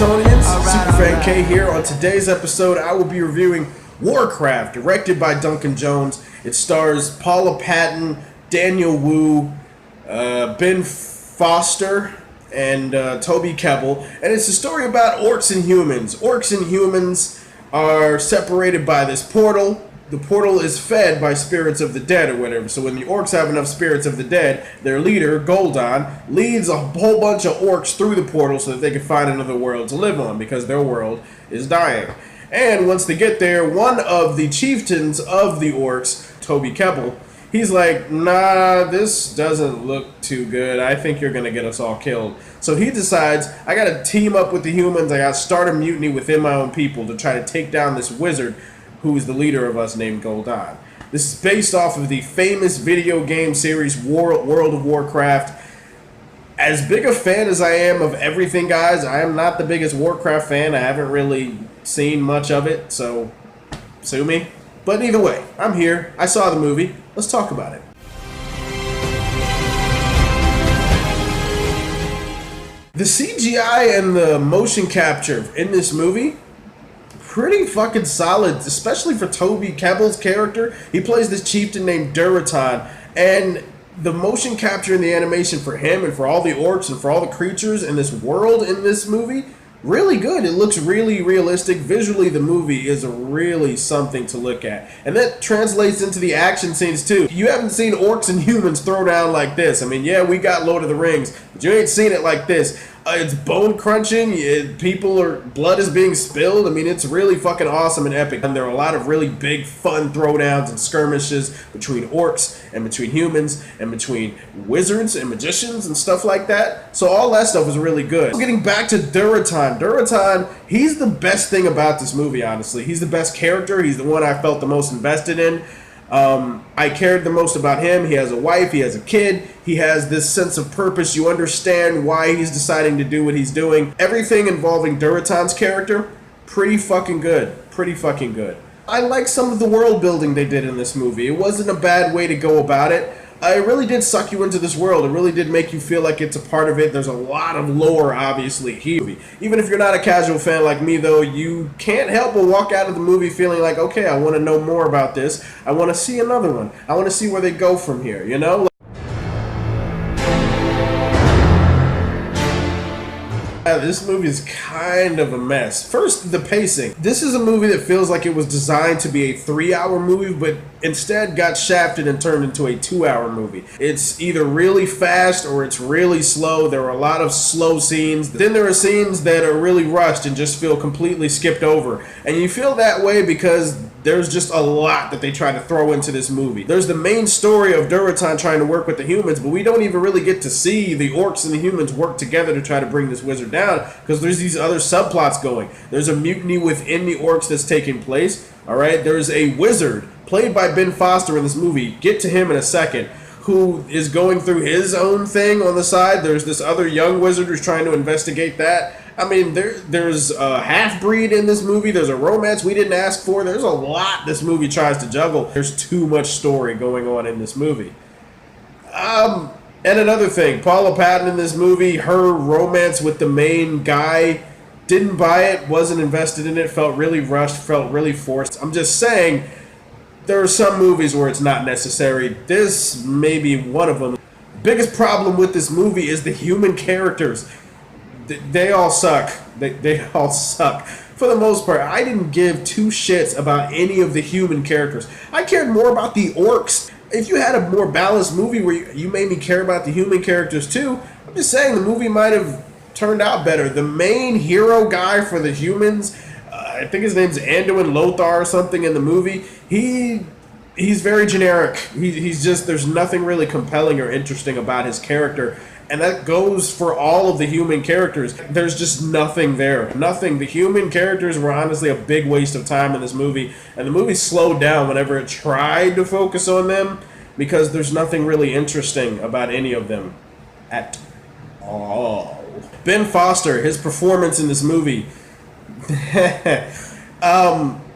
Kryptonians, Superfan K here. On today's episode, I will be reviewing WarCraft, directed by Duncan Jones. It stars Paula Patton, Daniel Wu, Ben Foster, and Toby Kebbell. And it's a story about orcs and humans. Orcs and humans are separated by this portal. The portal is fed by spirits of the dead or whatever. So when the orcs have enough spirits of the dead, their leader, Gul'dan, leads a whole bunch of orcs through the portal so that they can find another world to live on because their world is dying. And once they get there, one of the chieftains of the orcs, Toby Kebbell, he's like, nah, this doesn't look too good. I think you're going to get us all killed. So he decides, I got to team up with the humans. I got to start a mutiny within my own people to try to take down this wizard who is the leader of us named Gul'dan. This is based off of the famous video game series World of Warcraft. As big a fan as I am of everything, guys, I am not the biggest Warcraft fan. I haven't really seen much of it, so sue me. But either way, I'm here. I saw the movie. Let's talk about it. The CGI and the motion capture in this movie, pretty fucking solid, especially for Toby Kebbell's character. He plays this chieftain named Durotan, and the motion capture and the animation for him and for all the orcs and for all the creatures in this world in this movie, really good. It looks really realistic. Visually, the movie is really something to look at. And that translates into the action scenes, too. You haven't seen orcs and humans throw down like this. I mean, yeah, we got Lord of the Rings, but you ain't seen it like this. It's bone crunching. Blood is being spilled. I mean, it's really fucking awesome and epic. And there are a lot of really big, fun throwdowns and skirmishes between orcs and between humans and between wizards and magicians and stuff like that. So all that stuff was really good. Getting back to Durotan. Durotan, he's the best thing about this movie, honestly. He's the best character. He's the one I felt the most invested in. I cared the most about him. He has a wife, he has a kid, he has this sense of purpose. You understand why he's deciding to do what he's doing. Everything involving Durotan's character, pretty fucking good. Pretty fucking good. I like some of the world building they did in this movie. It wasn't a bad way to go about it. It really did suck you into this world. It really did make you feel like it's a part of it. There's a lot of lore, obviously, here. Even if you're not a casual fan like me, though, you can't help but walk out of the movie feeling like, okay, I want to know more about this. I want to see another one. I want to see where they go from here, you know? This movie is kind of a mess. First, the pacing. This is a movie that feels like it was designed to be a 3-hour movie, but instead got shafted and turned into a 2-hour movie. It's either really fast or it's really slow. There are a lot of slow scenes. Then there are scenes that are really rushed and just feel completely skipped over. And you feel that way because there's just a lot that they try to throw into this movie. There's the main story of Durotan trying to work with the humans, but we don't even really get to see the orcs and the humans work together to try to bring this wizard down because there's these other subplots going. There's a mutiny within the orcs that's taking place. All right, there's a wizard played by Ben Foster in this movie. Get to him in a second. Who is going through his own thing on the side. There's this other young wizard who's trying to investigate that. I mean, there's a half-breed in this movie. There's a romance we didn't ask for. There's a lot this movie tries to juggle. There's too much story going on in this movie. And another thing, Paula Patton in this movie, her romance with the main guy, didn't buy it, wasn't invested in it, felt really rushed, felt really forced. I'm just saying, there are some movies where it's not necessary. This may be one of them. Biggest problem with this movie is the human characters. They all suck. They all suck. For the most part, I didn't give two shits about any of the human characters. I cared more about the orcs. If you had a more balanced movie where you made me care about the human characters too, I'm just saying the movie might have turned out better. The main hero guy for the humans, I think his name's Anduin Lothar or something in the movie, he's very generic. He's just, there's nothing really compelling or interesting about his character. And that goes for all of the human characters. There's just nothing there. Nothing. The human characters were honestly a big waste of time in this movie. And the movie slowed down whenever it tried to focus on them because there's nothing really interesting about any of them at all. Ben Foster, his performance in this movie.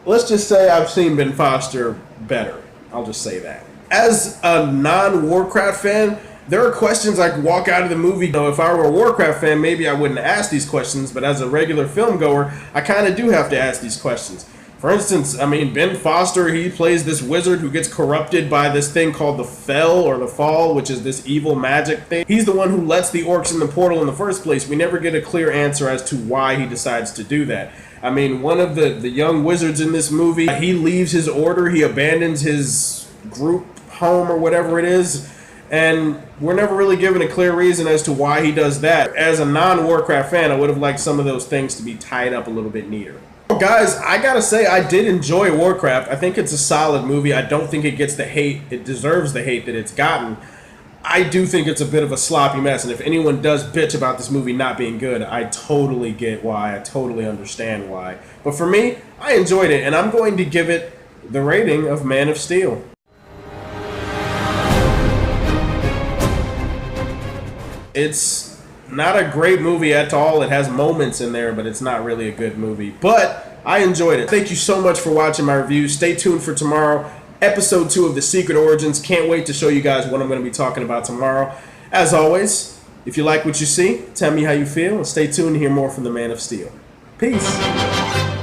Let's just say I've seen Ben Foster better. I'll just say that. As a non-Warcraft fan, There are questions I walk out of the movie. You know, if I were a WarCraft fan, maybe I wouldn't ask these questions, but as a regular film goer, I kind of do have to ask these questions. For instance, I mean, Ben Foster, he plays this wizard who gets corrupted by this thing called the Fell or the Fall, which is this evil magic thing. He's the one who lets the orcs in the portal in the first place. We never get a clear answer as to why he decides to do that. I mean, one of the young wizards in this movie, he leaves his order, he abandons his group home or whatever it is, and we're never really given a clear reason as to why he does that. As a non-WarCraft fan, I would have liked some of those things to be tied up a little bit neater. Guys, I gotta say, I did enjoy WarCraft. I think it's a solid movie. I don't think it gets the hate. It deserves the hate that it's gotten. I do think it's a bit of a sloppy mess, and if anyone does bitch about this movie not being good, I totally get why. I totally understand why. But for me, I enjoyed it, and I'm going to give it the rating of Man of Steel. It's not a great movie at all. It has moments in there, but it's not really a good movie. But I enjoyed it. Thank you so much for watching my review. Stay tuned for tomorrow, episode 2 of The Secret Origins. Can't wait to show you guys what I'm going to be talking about tomorrow. As always, if you like what you see, tell me how you feel, and stay tuned to hear more from the Man of Steel. Peace.